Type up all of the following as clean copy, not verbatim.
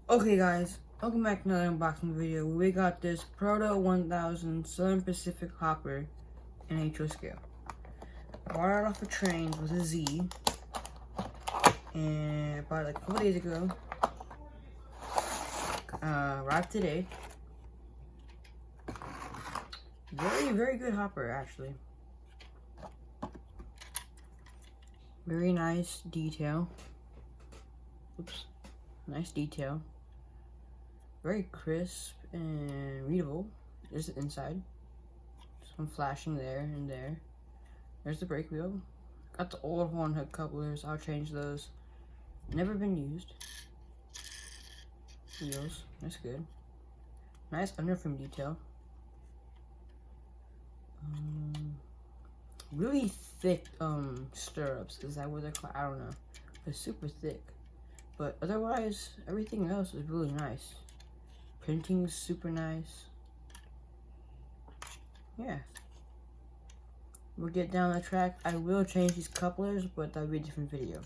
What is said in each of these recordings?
Okay guys, welcome back to another unboxing video. We got this Proto 1000 Southern Pacific Hopper in HO scale. Bought it off of Trains with a Z, and I bought it like a couple days ago. Arrived today. Very good hopper actually. Very nice detail. Oops, nice detail. Very crisp and readable. There's the inside. Some flashing there and there. There's the brake wheel. Got the old horn hook couplers. I'll change those. Never been used. Wheels. That's good. Nice underframe detail. Really thick stirrups. Is that what they're called? I don't know. They're super thick. But otherwise, everything else is really nice. Printing's super nice. Yeah. We'll get down the track. I will change these couplers, but that'll be a different video.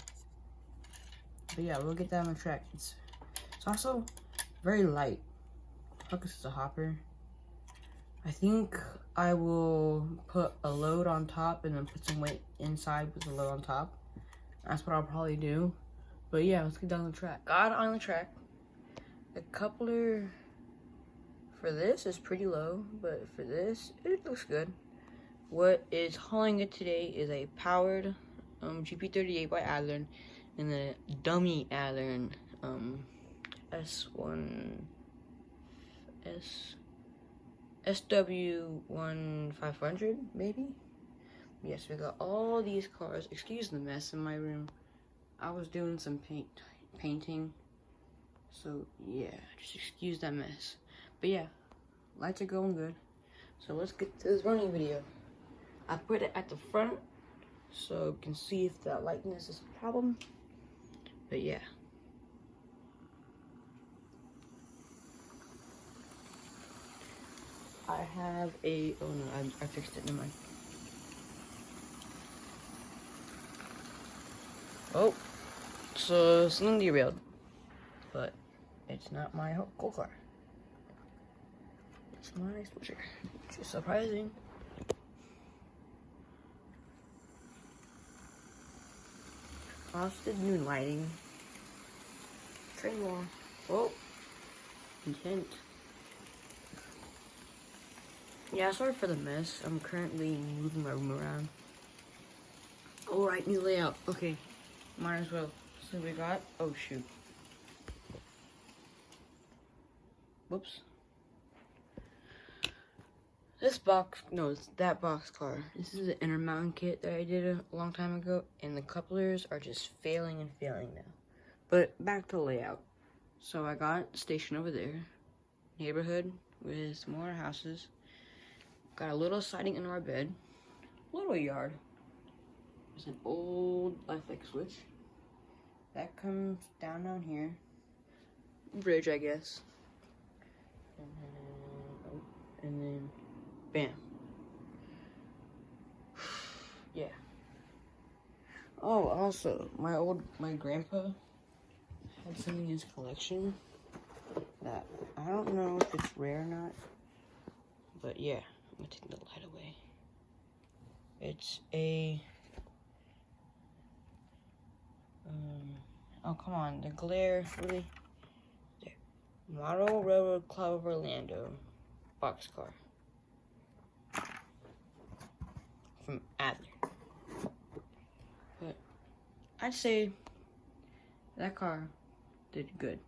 But yeah, we'll get down the track. It's also very light. Focus is a hopper. I think I will put a load on top and then put some weight inside with the load on top. That's what I'll probably do. But yeah, let's get down the track. Got on the track. The coupler for this is pretty low, but for this, it looks good. What is hauling it today is a powered GP38 by Adler and the dummy Adler SW1500 maybe. Yes, we got all these cars. Excuse the mess in my room. I was doing some painting, so yeah, just excuse that mess. But yeah, lights are going good. So let's get to this running video. I put it at the front so you can see if that lightness is a problem. But yeah. I have a, oh no, I fixed it, never mind. Oh, so something derailed, but it's not my whole car. It's my switcher, which is surprising. Frosted new lighting. Train wall. Oh, intent. Yeah, sorry for the mess. I'm currently moving my room around. Alright, new layout. Okay, might as well. So we got, oh shoot. Whoops. This box, no, it's that box car. This is an Intermountain kit that I did a long time ago, and the couplers are just failing now. But back to layout. So I got station over there, neighborhood with more houses. Got a little siding under our bed, little yard. There's an old lifelike switch that comes down here. Bridge, I guess. And then bam. Yeah. Oh, also, my grandpa had something in his collection that I don't know if it's rare or not, but yeah, I'm gonna take the light away. It's a, oh come on, the glare, really? There. Model Railroad Club of Orlando boxcar from Adler. But I'd say that car did good.